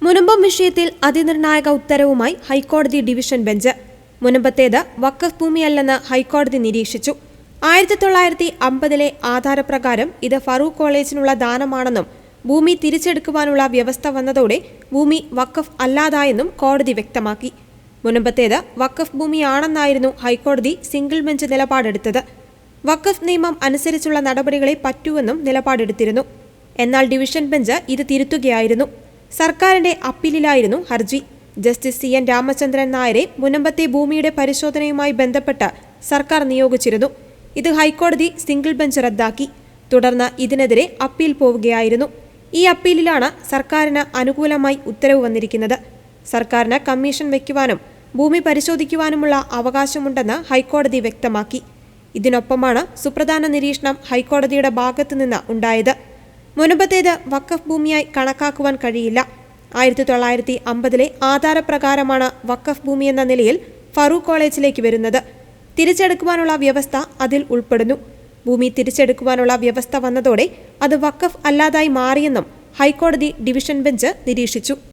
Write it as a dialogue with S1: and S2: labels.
S1: മുനമ്പം വിഷയത്തിൽ അതിനിർണായക ഉത്തരവുമായി ഹൈക്കോടതി division bench. മുനമ്പത്തേത് വഖഫ് ഭൂമിയല്ലെന്ന് ഹൈക്കോടതി നിരീക്ഷിച്ചു. 1950 ആധാരപ്രകാരം ഇത് ഫറൂഖ് കോളേജിനുള്ള ദാനമാണെന്നും ഭൂമി തിരിച്ചെടുക്കുവാനുള്ള വ്യവസ്ഥ വന്നതോടെ ഭൂമി വഖഫ് അല്ലാതായെന്നും കോടതി വ്യക്തമാക്കി. മുനമ്പത്തേത് വഖഫ് ഭൂമിയാണെന്നായിരുന്നു ഹൈക്കോടതി സിംഗിൾ ബെഞ്ച് നിലപാടെടുത്തത്. വഖഫ് നിയമം അനുസരിച്ചുള്ള നടപടികളെ പറ്റൂവെന്നും നിലപാടെടുത്തിരുന്നു. എന്നാൽ ഡിവിഷൻ ബെഞ്ച് ഇത് തിരുത്തുകയായിരുന്നു. സർക്കാരിന്റെ അപ്പീലിലായിരുന്നു ഹർജി. ജസ്റ്റിസ് CN രാമചന്ദ്രൻ നായരെ മുനമ്പത്തെ ഭൂമിയുടെ പരിശോധനയുമായി ബന്ധപ്പെട്ട് സർക്കാർ നിയോഗിച്ചിരുന്നു. ഇത് ഹൈക്കോടതി സിംഗിൾ ബെഞ്ച് റദ്ദാക്കി. തുടർന്ന് ഇതിനെതിരെ അപ്പീൽ പോവുകയായിരുന്നു. ഈ അപ്പീലിലാണ് സർക്കാരിന് അനുകൂലമായി ഉത്തരവ് വന്നിരിക്കുന്നത്. സർക്കാരിന് കമ്മീഷൻ വയ്ക്കുവാനും ഭൂമി പരിശോധിക്കുവാനുമുള്ള അവകാശമുണ്ടെന്ന് ഹൈക്കോടതി വ്യക്തമാക്കി. ഇതിനൊപ്പമാണ് സുപ്രധാന നിരീക്ഷണം ഹൈക്കോടതിയുടെ ഭാഗത്തുനിന്ന് ഉണ്ടായത്. മുനമ്പത്തേത് വഖഫ് ഭൂമിയായി കണക്കാക്കുവാൻ കഴിയില്ല. 1950 ആധാരപ്രകാരമാണ് വഖഫ് ഭൂമി എന്ന നിലയിൽ ഫറൂഖ് കോളേജിലേക്ക് വരുന്നത്. തിരിച്ചെടുക്കുവാനുള്ള വ്യവസ്ഥ അതിൽ ഉൾപ്പെടുന്നു. ഭൂമി തിരിച്ചെടുക്കുവാനുള്ള വ്യവസ്ഥ വന്നതോടെ അത് വഖഫ് അല്ലാതായി മാറിയെന്നും ഹൈക്കോടതി ഡിവിഷൻ ബെഞ്ച് നിരീക്ഷിച്ചു.